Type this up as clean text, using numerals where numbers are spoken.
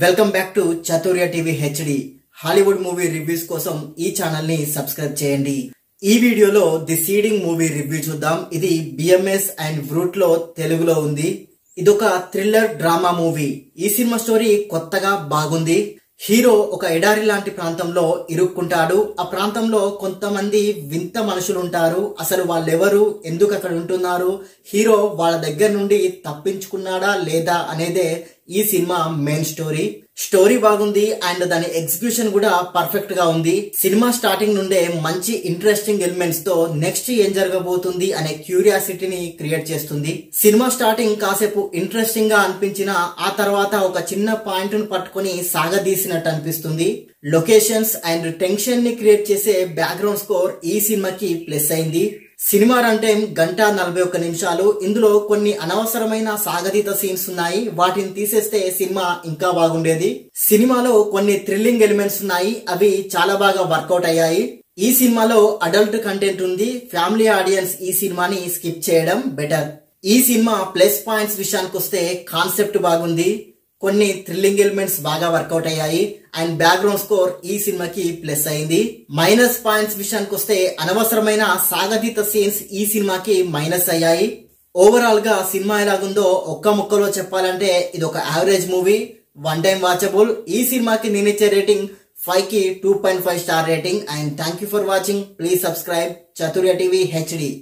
Welcome back to చతుర్య TV HD. Hollywood movie reviews కోసం ఈ channel ని సబ్స్క్రైబ్ చేయండి. ఈ వీడియోలో ది సీడింగ్ మూవీ రివ్యూ చూద్దాం. ఇది బిఎంఎస్ అండ్ వ్రూట్ లో తెలుగులో ఉంది. ఇదొక థ్రిల్లర్ డ్రామా మూవీ. ఈ సినిమా స్టోరీ కొత్తగా బాగుంది. హీరో ఒక ఎడారి లాంటి ప్రాంతంలో ఇరుక్కుంటాడు. ఆ ప్రాంతంలో కొంతమంది వింత మనుషులు ఉంటారు. అసలు వాళ్ళెవరు, ఎందుకు అక్కడ ఉంటున్నారు, హీరో వాళ్ళ దగ్గర నుండి తప్పించుకున్నాడా లేదా అనేదే ఈ సినిమా మెయిన్ స్టోరీ. స్టోరీ బాగుంది అండ్ దాని ఎగ్జిక్యూషన్ కూడా పర్ఫెక్ట్ గా ఉంది. సినిమా స్టార్టింగ్ నుండే మంచి ఇంట్రెస్టింగ్ ఎలిమెంట్స్ తో నెక్స్ట్ ఏం జరగబోతుంది అనే క్యూరియాసిటీని క్రియేట్ చేస్తుంది. సినిమా స్టార్టింగ్ కాసేపు ఇంట్రెస్టింగ్ గా అనిపించినా ఆ తర్వాత ఒక చిన్న పాయింట్ ను పట్టుకుని సాగదీసినట్టు అనిపిస్తుంది. లొకేషన్స్ అండ్ టెన్షన్ ని క్రియేట్ చేసే బ్యాక్గ్రౌండ్ స్కోర్ ఈ సినిమాకి ప్లస్ అయింది. Cinema run time 1:41. ఇందులో కొన్ని అనవసరమైన సాగతీత సీన్స్ ఉన్నాయి. వాటిని తీసేస్తే సినిమా ఇంకా బాగుండేది. సినిమాలో కొన్ని థ్రిల్లింగ్ ఎలిమెంట్స్ ఉన్నాయి. అవి చాలా బాగా వర్కౌట్ అయ్యాయి. ఈ సినిమాలో అడల్ట్ కంటెంట్ ఉంది. ఫ్యామిలీ ఆడియన్స్ ఈ సినిమాని స్కిప్ చేయడం బెటర్. ఈ సినిమా ప్లస్ పాయింట్స్ విషయానికి వస్తే కాన్సెప్ట్ బాగుంది, కొన్ని థ్రిల్లింగ్ ఎలిమెంట్స్ బాగా వర్కౌట్ అయ్యాయి అండ్ బ్యాక్గ్రౌండ్ స్కోర్ ఈ సినిమాకి ప్లస్ అయింది. మైనస్ పాయింట్స్ విషయానికి వస్తే అనవసరమైన సాగతీత సీన్స్ ఈ సినిమాకి మైనస్ అయ్యాయి. ఓవరాల్ గా సినిమా ఎలాగుందో ఒక్క ముక్కలో చెప్పాలంటే ఇది ఒక average movie, one time watchable. ఈ సినిమాకి నేనిచ్చే రేటింగ్ 5 కి 2.5 star rating. And thank you for watching. Please subscribe చతుర్య TV HD.